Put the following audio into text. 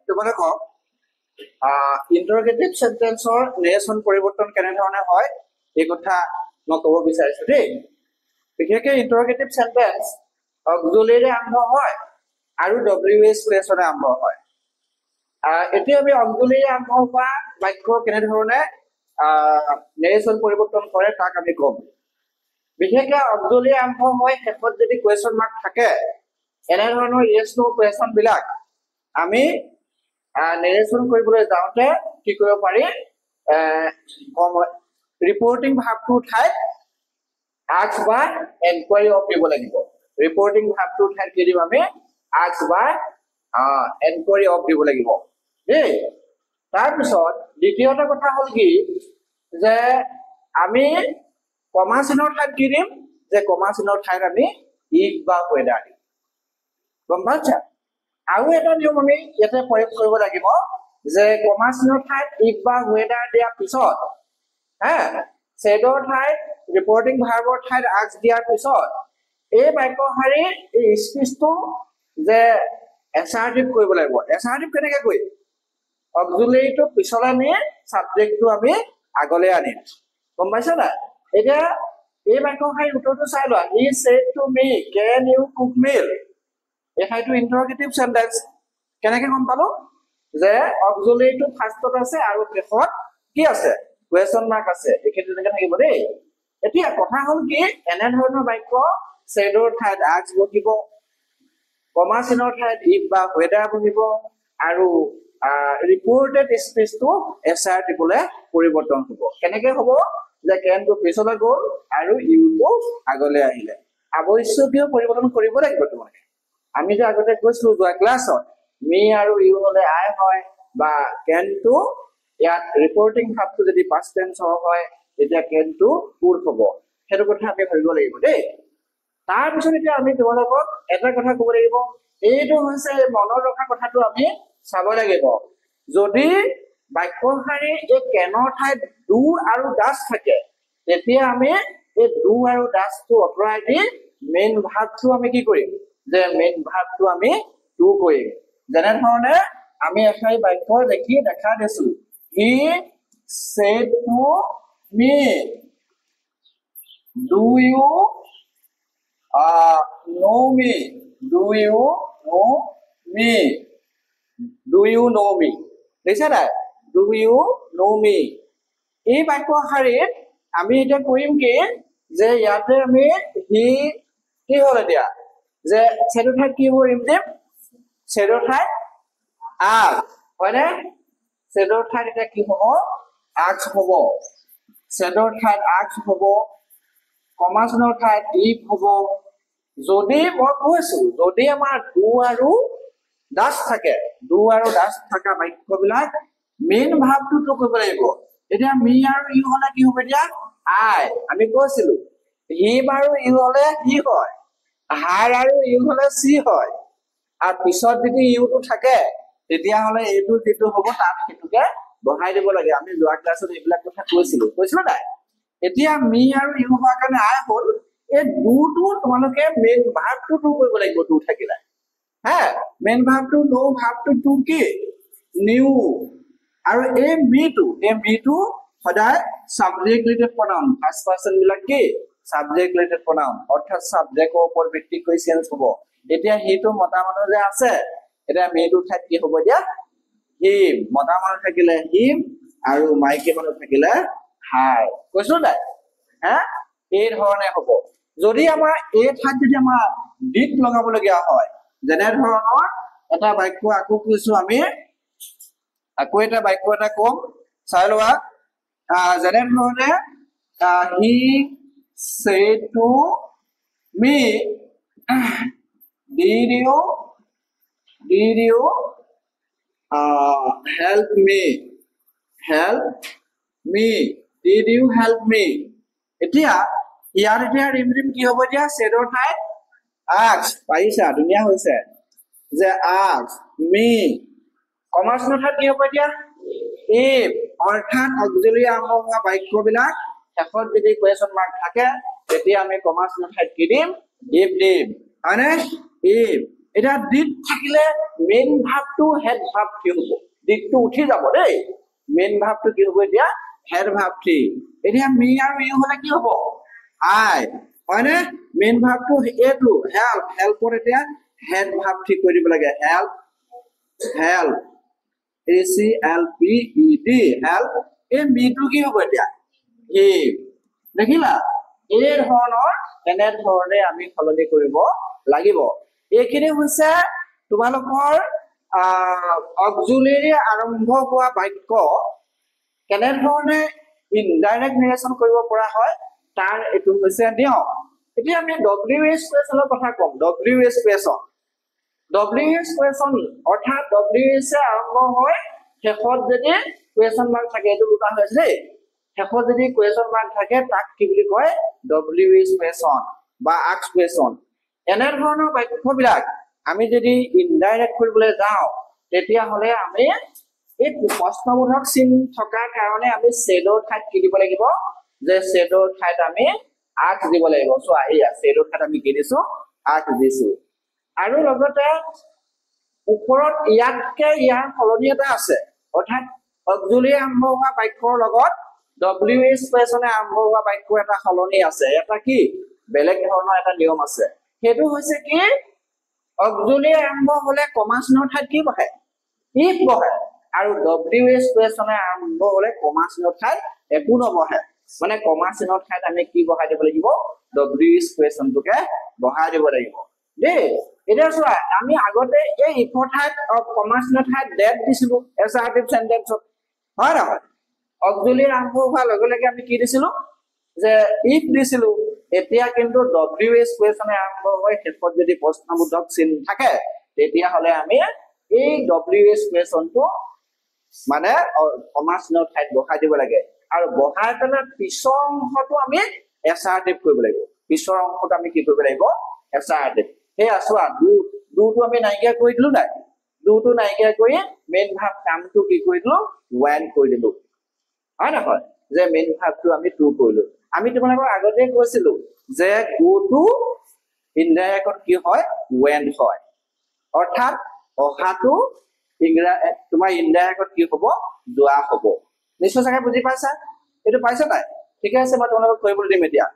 তোমালোকক ইন্টাৰগেটিভ সেন্টেন্সৰ নেৰেশ্যন পৰিৱৰ্তন কেনে ধৰণে হয় এই কথা মই ক'ব বিচাৰিছো দেই। বিশেষকৈ ইন্টাৰগেটিভ সেন্টেন্স অক্সিলাৰীৰে আৰম্ভ হয় আৰু WH প্লেছৰে আৰম্ভ হয়। এতিয়া আমি অক্সিলাৰীৰে আৰম্ভ হোৱা বাক্য কেনে ধৰণে নেৰেশ্যন পৰিৱৰ্তন কৰে তাক আমি ক'ম। বিশেষকৈ অক্সিলাৰী আৰম্ভ হয় শেষত যদি কুৱেশ্যন মাৰ্ক থাকে এনে ধৰণৰ ইয়েছ নো কুৱেশ্যন বিলাক আমি নেৰেশ্যন কৰিবলৈ যাওঁতে কি কৰিব পাৰি ৰিপৰ্টিং ভাৰ্বটোৰ ঠাইত আস্ক বা এনকুৱাৰী অফ দিব লাগিব। ৰিপৰ্টিং ভাৰ্বটোৰ ঠাইত কি দিম আমি আস্ক বা এনকুৱাৰী অফ দিব লাগিব দেই। তাৰপিছত দ্বিতীয়টা কথা হ'ল কি যে আমি কমা চিনৰ ঠাইত কি দিম যে কমা চিনৰ ঠাইত আমি ইফ বা ৱেডাৰ দিম। গম পাইছা? আৰু এটা নিয়ম আমি ইয়াতে প্ৰয়োগ কৰিব লাগিব যে কমা চিনৰ ঠাইত ইফ বা ৱেডাৰ দিয়াৰ পিছত ছেডৰ ঠাইত ৰিপৰ্টিং ভাৰ্বৰ ঠাইত আস্ক দিয়াৰ পিছত এই বাক্য শাৰীৰ এই স্পেচটো যে এছাৰটিভ কৰিব লাগিব। এছাৰটিভ কেনেকে কৰিম? অক্সিলাৰীটো পিছলৈ নি সাবজেক্টটো আমি আগলৈ আনিম। গম পাইছা না? এতিয়া এই বাক্য শাৰীৰ উত্তৰটো চাই লোৱা। He said to me can you cook meal. এই ঠাইটো ইন্টাৰগেটিভ সেন্টেন্স। কেনেকে গম পালো যে অক্সিলাৰীটো ফাৰ্ষ্টত আছে আৰু শেষত কি আছে কুৱেশ্যন মাৰ্ক আছে। এইখিনি তেনেকে থাকিব দেই। এতিয়া কথা হ'ল কি এনে ধৰণৰ বাক্য সেডৰ ঠাইত আস্ক বহিব, কমা চিনৰ ঠাইত ইফ বা ৱেডাৰ বহিব আৰু ৰিপৰ্টেড স্পেচটো এছআৰ টিপলে পৰিৱৰ্তন হ'ব। কেনেকে হ'ব যে কেনটো পিছলৈ গ'ল আৰু ইউটো আগলৈ আহিলে। আৱশ্যকীয় পৰিৱৰ্তন কৰিব লাগিব তোমালোকে। আমি যে আগতে কৈছিলো যোৱা ক্লাছত মি আৰু ইউ হলে আই হয় বা কেনটো ইয়াত ৰিপৰ্টিং ভাৰ্বটো যদি পাষ্ট টেন্স হয় তেতিয়া কেনটো পুৰ হ'ব। সেইটো কথা আমি ভাবিব লাগিব দেই। তাৰপিছত এতিয়া আমি তোমালোকক এটা কথা ক'ব লাগিব। এইটো হৈছে মনত ৰখা কথাটো আমি চাব লাগিব। যদি বাক্য শাৰীৰ এই কেনৰ ঠাইত ডু আৰু ডাজ থাকে তেতিয়া আমি এই ডু আৰু ডাজটো আঁতৰাই দি মেইন ভাৰ্বটো আমি কি কৰিম যে মেইন ভাৰ্বটো আমি ডু কৰিম। যেনে ধৰণে আমি এষাৰি বাক্য দেখা দিছো he said to me do you know me, do you know me, do you know me, দেখিছা নাই do you know me। এই বাক্য শাৰীত আমি এতিয়া কৰিম কি যে ইয়াতে আমি হি কি হ'ল এতিয়া যে ছেডৰ ঠাইত কি কৰিম দিম ছেডৰ ঠাইত আস্ক হয়নে? ছেডৰ ঠাইত এতিয়া কি হ'ব আস্ক হ'ব। ছেডৰ ঠাইত আস্ক হ'ব, কমা চিনৰ ঠাইত ইফ হ'ব। যদি মই কৈছো যদি আমাৰ ডু আৰু ডাজ থাকে ডু আৰু ডাজ থকা বাক্যবিলাক মেইন ভাৰ্বটো কৰিব লাগিব। এতিয়া মি আৰু ইউ হলে কি হ'ব এতিয়া আই। আমি কৈছিলো হি আৰু ইউ হলে হি হয়, হাৰ আৰু ইউ হলে চি হয় আৰু পিছত যদি ইউটো থাকে তেতিয়াহ'লে এইটো যিটো হ'ব তাত সেইটোকে বহাই দিব লাগে। আমি যোৱা ক্লাছত এইবিলাক কথা কৈছিলো নাই? এতিয়া মি আৰু ইউ হোৱাৰ কাৰণে আই হ'ল। এই ডুটো তোমালোকে মেইন ভাৰ্বটো টু কৰিব লাগিব। টু থাকিলে মেইন ভাৰ্বটো নো ভাৰ্বটো টু কি নিউ আৰু এই মিটো সদায় সাবজেক্ট ৰিলেটেড প্ৰনাউন। ফাৰ্ষ্ট পাৰ্সন বিলাক কি সাবজেক্ট ৰিলেটেড প্ৰনাউন অৰ্থাৎ সাবজেক্টৰ ওপৰত ভিত্তি কৰি চেঞ্জ হ'ব। এতিয়া হিটো মতা মানুহ যে আছে এতিয়া মিটো ঠাইত কি হ'ব এতিয়া হিম। মতা মানুহ থাকিলে হিম আৰু মাইকী মানুহ থাকিলে হাই। কৈছো নাই এই ধৰণে হ'ব। যদি আমাৰ এই ঠাইত যদি আমাৰ ডিড লগাবলগীয়া হয় যেনে ধৰণৰ এটা বাক্য আকৌ কৈছো আমি আকৌ এটা বাক্য এটা কম চাই লোৱা। যেনে ধৰণে হি said to me did you help me did you help me। এতিয়া ইয়াৰ এতিয়া ৰিম কি হ'ব এতিয়া ছেডৰ ঠাইত আস্ক। পাৰিছা ধুনীয়া হৈছে যে আস্ক মি। কমাৰ্চনৰ ঠাইত কি হ'ব এতিয়া ইফ। অৰ্থাৎ অক্সিলাৰী আৰম্ভ হোৱা বাক্যবিলাক শেষত যদি কুৱেশ্যন মাৰ্ক থাকে তেতিয়া আমি কমাৰ্চনৰ ঠাইত কি দিম ইফ দিম হয়নে? ইফ। এটা ডিড থাকিলে মেইন ভাৰ্বটো হেড ভাৰ্ব কি হ'ব ডিডটো উঠি যাব দেই মেইন ভাৰ্বটো কি হ'ব এতিয়া হেড ভাৰ্ব থ্ৰী এতিয়া মি আৰু ইউ হলে কি হ'ব আই হয়নে মেইন ভাৰ্বটো এইটো হেল্প হেল্পৰ এতিয়া হেড ভাৰ্ব থ্ৰী কৰি দিব লাগে হেল্প হেল্প ACLPED হেল্প এই মিটো কি হ'ব এতিয়া হি দেখিলা এই ধৰণৰ এনে ধৰণে আমি সলনি কৰিব লাগিব এইখিনি হৈছে তোমালোকৰ অক্সিলাৰী আৰম্ভ হোৱা বাক্য কেনে ধৰণে ইনডাইৰেক্ট নেৰেশ্যন কৰিব পৰা হয় তাৰ এইটো হৈছে নিয়ম এতিয়া আমি WH কুৱেশ্যনৰ কথা ক'ম WH কুৱেশ্যন WH কুৱেশ্যন অৰ্থাৎ WH আৰম্ভ হয় শেষত যদি কুৱেশ্যন মাৰ্ক থাকে এইটো দুটা হৈছে দেই শেষত যদি কুৱেশ্যন মাৰ্ক থাকে তাক কি বুলি কয় WH কুৱেশ্যন বা আস্ক কুৱেশ্যন এনে ধৰণৰ বাক্যবিলাক আমি যদি ইনডাইৰেক্ট কৰিবলৈ যাওঁ তেতিয়াহ'লে আমি এই প্ৰশ্নবোধক চিন থকাৰ কাৰণে আমি শ্বেডৰ ঠাইত কি দিব লাগিব যে শ্বেডৰ ঠাইত আমি আস্ক দিব লাগিব চোৱা এইয়া শ্বেডৰ ঠাইত আমি কি দিছো আস্ক দিছো আৰু লগতে ওপৰত ইয়াতকে ইয়াৰ সলনি এটা আছে অৰ্থাৎ অক্সিলাৰী আৰম্ভ হোৱা বাক্যৰ লগত WH কুৱেশ্যনে আৰম্ভ হোৱা বাক্য এটা সলনি আছে এটা কি বেলেগ ধৰণৰ এটা নিয়ম আছে সেইটো হৈছে কি অক্সিলাৰী আৰম্ভ হলে কমা চিনৰ ঠাইত কি বহে ইফ বহে আৰু WH কুৱেশ্যনে আৰম্ভ হলে কমা চিনৰ ঠাইত একো নবহে মানে কমা চিনৰ ঠাইত আমি কি বহাই দিব লাগিব WH কুৱেশ্যনটোকে বহাই দিব লাগিব দেই এতিয়া চোৱা আমি আগতে এই ইফৰ ঠাইত কমা চিনৰ ঠাইত ডেট দিছিলো এছাৰটিভ সেন্টেন্সত হয় নহয় অক্সিলাৰী আৰম্ভ হোৱাৰ লগে লগে আমি কি দিছিলো যে ইফ দিছিলো এতিয়া কিন্তু WH কুৱেশ্যনে আৰম্ভ হয় শেষত যদি প্ৰশ্নবোধক চিন থাকে তেতিয়াহ'লে আমি এই WH কুৱেশ্যনটো মানে কমা চিনৰ ঠাইত বহাই দিব লাগে আৰু বহাই পেলাই পিছৰ অংশটো আমি এছাৰটিভ কৰিব লাগিব পিছৰ অংশটো আমি কি কৰিব লাগিব এছাৰটিভ সেই চোৱা দুটো আমি নাইকিয়া কৰি দিলো নাই দুটো নাইকিয়া কৰি মেইন ভাৰ্ব কামটো কি কৰি দিলো ওৱান কৰি দিলো হয় নহয় যে মেইন ভাৰ্বটো আমি টু কৰিলো আমি তোমালোকৰ আগতে কৈছিলো যে গো টু ইনডাইৰেক্টত কি হয় ওৱেন হয় অৰ্থাৎ অহাটো তোমাৰ ইনডাইৰেক্টত কি হ'ব যোৱা হ'ব নিশ্চয় চাগে বুজি পাইছা এইটো পাইছা নাই ঠিকে আছে মই তোমালোকক কৰিবলৈ দিম এতিয়া